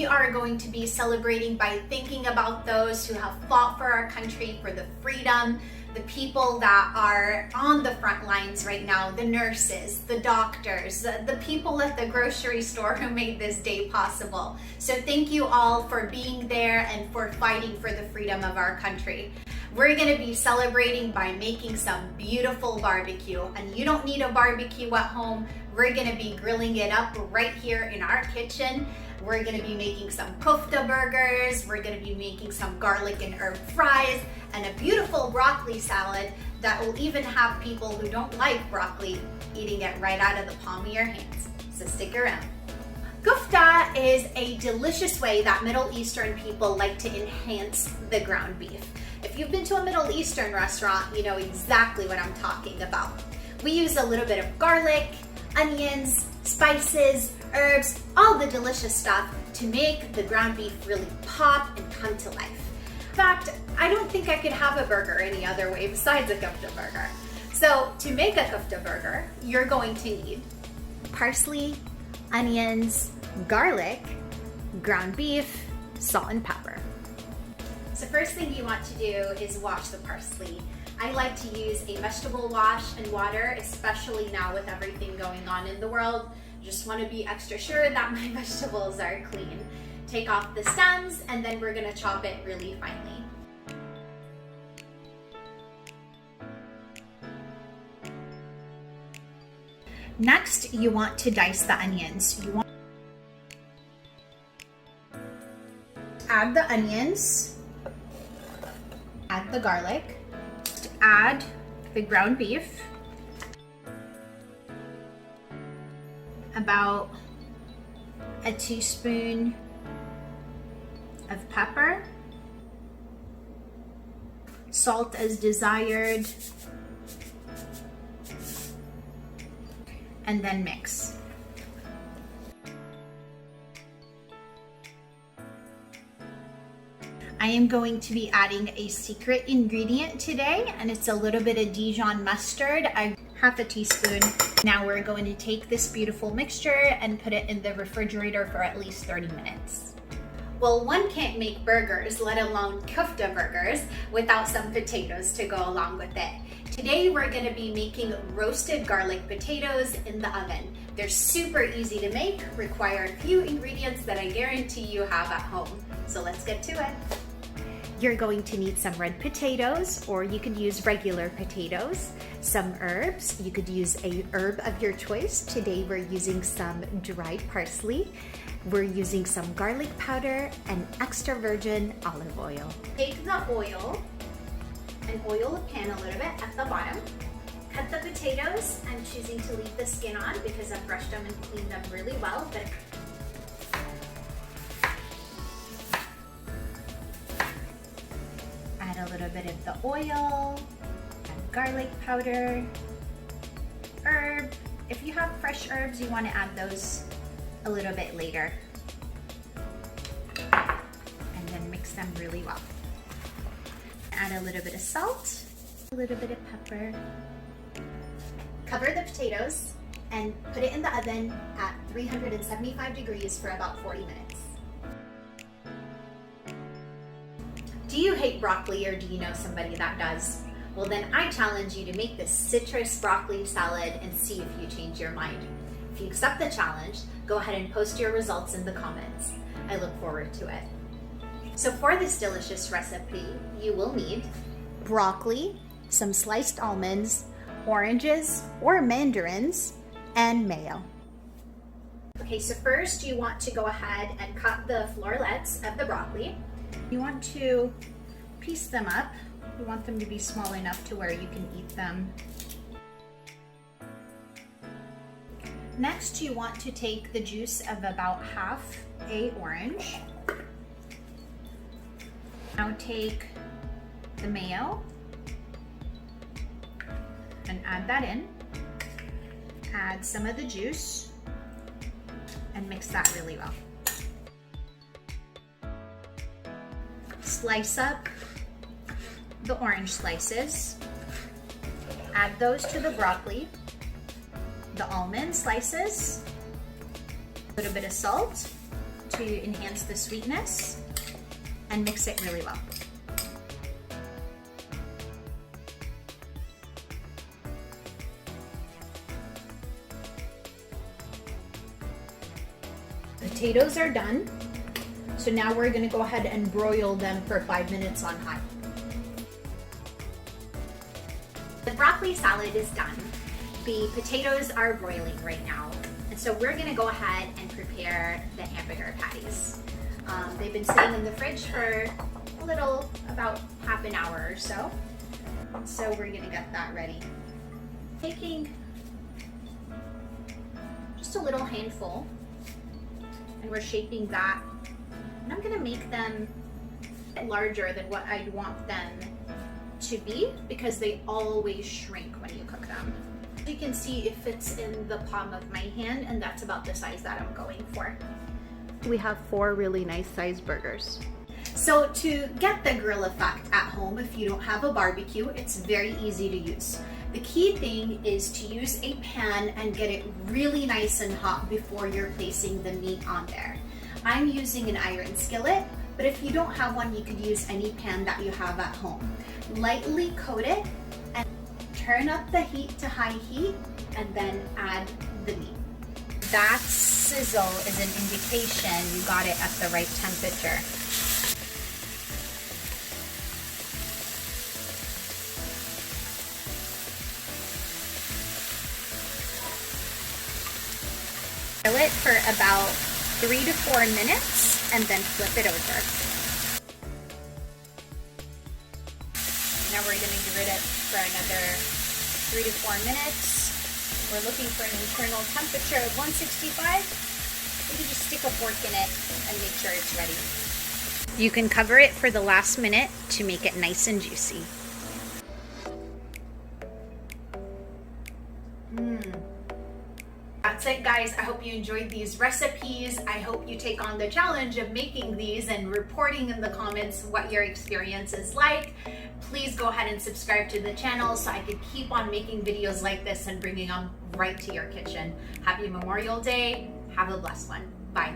we are going to be celebrating by thinking about those who have fought for our country, for the freedom, the people that are on the front lines right now, the nurses, the doctors, the people at the grocery store who made this day possible. So thank you all for being there and for fighting for the freedom of our country. We're gonna be celebrating by making some beautiful barbecue, and you don't need a barbecue at home. We're gonna be grilling it up right here in our kitchen. We're gonna be making some Kufta Burgers. We're gonna be making some garlic and herb fries and a beautiful broccoli salad that will even have people who don't like broccoli eating it right out of the palm of your hands. So stick around. Kufta is a delicious way that Middle Eastern people like to enhance the ground beef. If you've been to a Middle Eastern restaurant, you know exactly what I'm talking about. We use a little bit of garlic, onions, spices, herbs, all the delicious stuff to make the ground beef really pop and come to life. In fact, I don't think I could have a burger any other way besides a Kufta burger. So to make a Kufta burger, you're going to need parsley, onions, garlic, ground beef, salt and pepper. So first thing you want to do is wash the parsley. I like to use a vegetable wash and water, especially now with everything going on in the world. Just want to be extra sure that my vegetables are clean. Take off the stems and then we're going to chop it really finely. Next, you want to dice the onions. You want to add the onions, add the garlic, add the ground beef, about a teaspoon of pepper, salt as desired, and then mix. I am going to be adding a secret ingredient today, and it's a little bit of Dijon mustard. Half a teaspoon. Now we're going to take this beautiful mixture and put it in the refrigerator for at least 30 minutes. Well, one can't make burgers, let alone Kufta burgers, without some potatoes to go along with it. Today we're going to be making roasted garlic potatoes in the oven. They're super easy to make, require a few ingredients that I guarantee you have at home. So let's get to it. You're going to need some red potatoes, or you could use regular potatoes, some herbs. You could use a herb of your choice. Today we're using some dried parsley. We're using some garlic powder and extra virgin olive oil. Take the oil and oil the pan a little bit at the bottom. Cut the potatoes. I'm choosing to leave the skin on because I've brushed them and cleaned them really well. But add a little bit of the oil, add garlic powder, herb. If you have fresh herbs, you want to add those a little bit later. And then mix them really well. Add a little bit of salt, a little bit of pepper. Cover the potatoes and put it in the oven at 375 degrees for about 40 minutes. Do you hate broccoli, or do you know somebody that does? Well, then I challenge you to make this citrus broccoli salad and see if you change your mind. If you accept the challenge, go ahead and post your results in the comments. I look forward to it. So for this delicious recipe, you will need broccoli, some sliced almonds, oranges or mandarins, and mayo. Okay, so first you want to go ahead and cut the florets of the broccoli. You want to piece them up. You want them to be small enough to where you can eat them. Next, you want to take the juice of about half an orange. Now take the mayo and add that in. Add some of the juice and mix that really well. Slice up the orange slices. Add those to the broccoli, the almond slices, a little bit of salt to enhance the sweetness and mix it really well. Potatoes are done. So now we're gonna go ahead and broil them for 5 minutes on high. The broccoli salad is done. The potatoes are broiling right now. And so we're gonna go ahead and prepare the hamburger patties. They've been sitting in the fridge for a little, about half an hour or so. So we're gonna get that ready. Taking just a little handful, and we're shaping that. And I'm gonna make them larger than what I'd want them to be because they always shrink when you cook them. You can see it fits in the palm of my hand, and that's about the size that I'm going for. We have 4 really nice sized burgers. So to get the grill effect at home, if you don't have a barbecue, it's very easy to use. The key thing is to use a pan and get it really nice and hot before you're placing the meat on there. I'm using an iron skillet, but if you don't have one, you could use any pan that you have at home. Lightly coat it and turn up the heat to high heat, and then add the meat. That sizzle is an indication you got it at the right temperature. Grill it for about 3 to 4 minutes and then flip it over. Now we're going to give it for another 3 to 4 minutes. We're looking for an internal temperature of 165. Maybe just stick a fork in it and make sure it's ready. You can cover it for the last minute to make it nice and juicy. That's it, guys. I hope you enjoyed these recipes. I hope you take on the challenge of making these and reporting in the comments what your experience is like. Please go ahead and subscribe to the channel so I could keep on making videos like this and bringing them right to your kitchen. Happy Memorial Day. Have a blessed one. Bye.